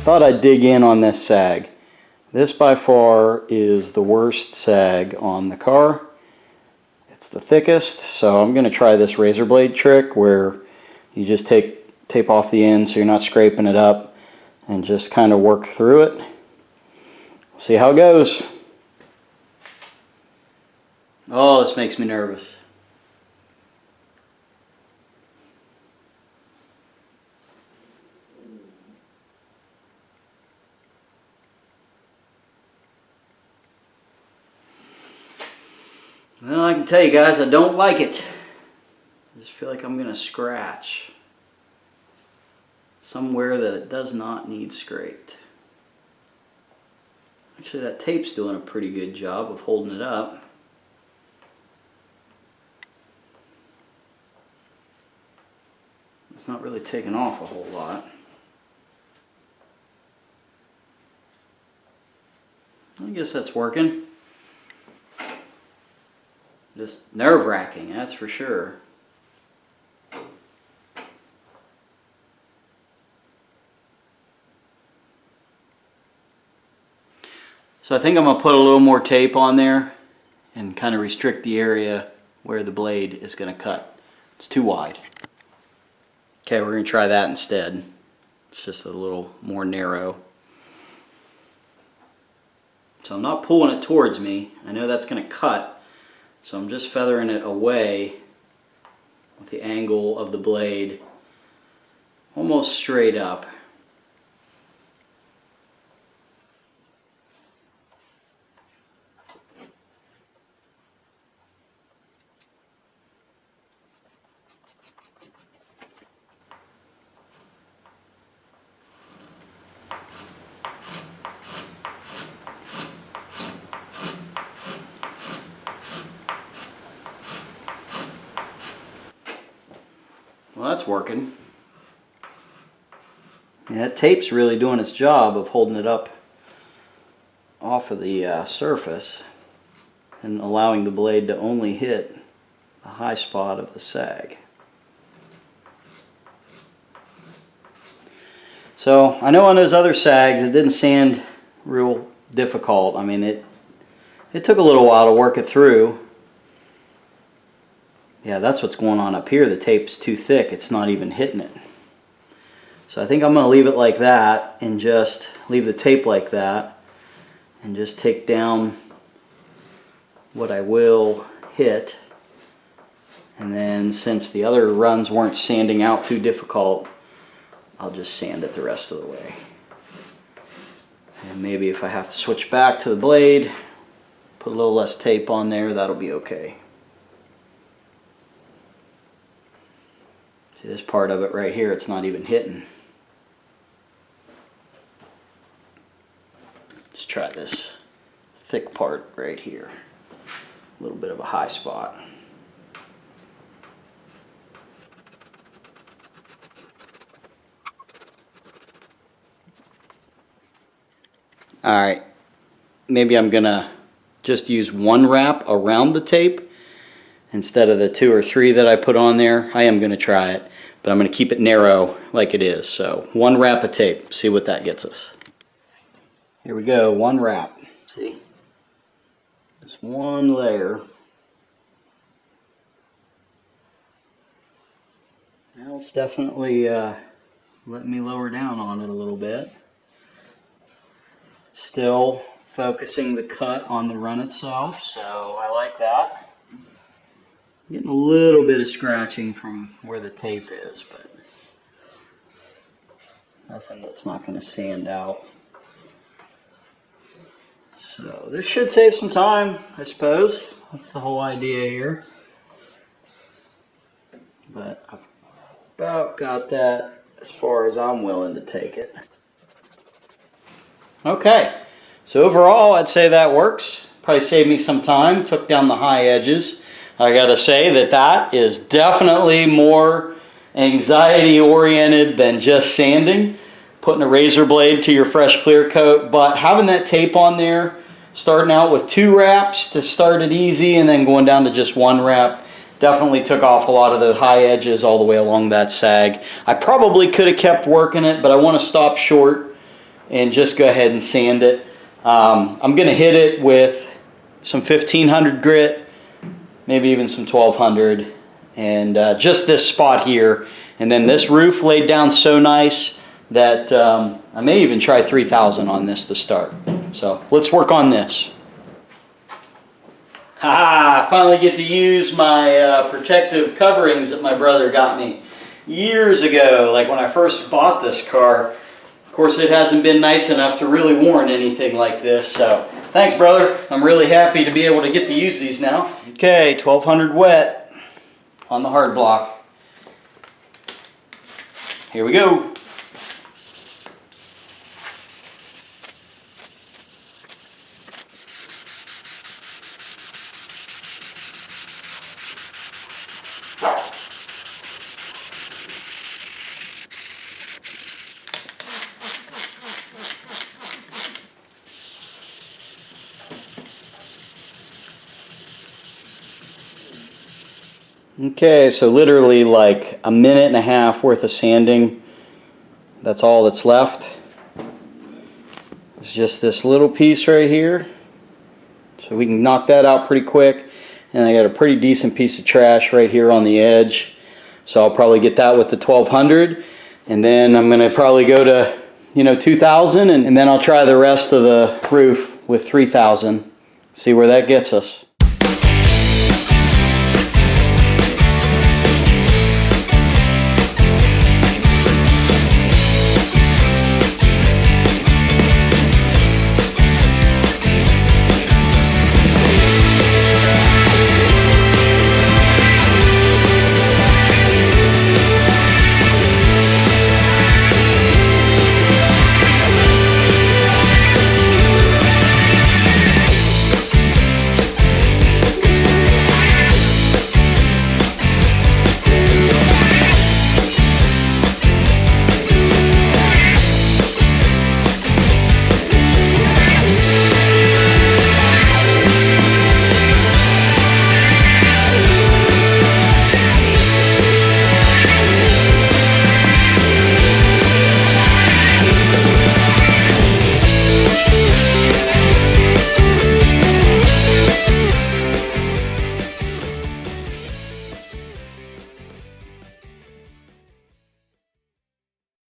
Thought I'd dig in on this sag. This by far is the worst sag on the car. It's the thickest, so I'm going to try this razor blade trick where you just tape off the end so you're not scraping it up and just kind of work through it. See how it goes. Oh, this makes me nervous. Well, I can tell you guys, I don't like it. I just feel like I'm going to scratch somewhere that it does not need scraped. Actually, that tape's doing a pretty good job of holding it up. It's not really taking off a whole lot. I guess that's working. Just nerve-wracking, that's for sure. So I think I'm going to put a little more tape on there and kind of restrict the area where the blade is going to cut. It's too wide. Okay, we're going to try that instead. It's just a little more narrow. So I'm not pulling it towards me. I know that's going to cut. So I'm just feathering it away with the angle of the blade almost straight up. Well, that's working. Yeah, that tape's really doing its job of holding it up off of the surface and allowing the blade to only hit the high spot of the sag. So I know on those other sags it didn't sand real difficult. I mean, it took a little while to work it through. Yeah, that's what's going on up here. The tape's too thick. It's not even hitting it. So I think I'm going to leave it like that and just leave the tape like that and just take down what I will hit. And then since the other runs weren't sanding out too difficult, I'll just sand it the rest of the way. And maybe if I have to switch back to the blade, put a little less tape on there, that'll be okay. See, this part of it right here, it's not even hitting. Let's try this thick part right here. A little bit of a high spot. Alright, maybe I'm gonna just use one wrap around the tape instead of the 2 or 3 that I put on there. I am going to try it, but I'm going to keep it narrow like it is. So one wrap of tape, see what that gets us. Here we go, one wrap. See? Just one layer. Now it's definitely letting me lower down on it a little bit. Still focusing the cut on the run itself, so I like that. Getting a little bit of scratching from where the tape is, but nothing that's not going to sand out. So this should save some time, I suppose. That's the whole idea here. But I've about got that as far as I'm willing to take it. Okay, so overall I'd say that works. Probably saved me some time, took down the high edges. I gotta say that is definitely more anxiety oriented than just sanding, putting a razor blade to your fresh clear coat, but having that tape on there, starting out with 2 wraps to start it easy and then going down to just 1 wrap, definitely took off a lot of the high edges all the way along that sag. I probably could have kept working it, but I want to stop short and just go ahead and sand it. I'm going to hit it with some 1500 grit, maybe even some 1200, and just this spot here. And then this roof laid down so nice that I may even try 3000 on this to start. So let's work on this. I finally get to use my protective coverings that my brother got me years ago, like when I first bought this car. Of course, it hasn't been nice enough to really warrant anything like this, so thanks, brother. I'm really happy to be able to get to use these now. Okay, 1200 wet on the hard block. Here we go. Okay, so literally like a minute and a half worth of sanding. That's all that's left. It's just this little piece right here. So we can knock that out pretty quick. And I got a pretty decent piece of trash right here on the edge. So I'll probably get that with the 1200. And then I'm going to probably go to, 2000, and then I'll try the rest of the roof with 3000. See where that gets us.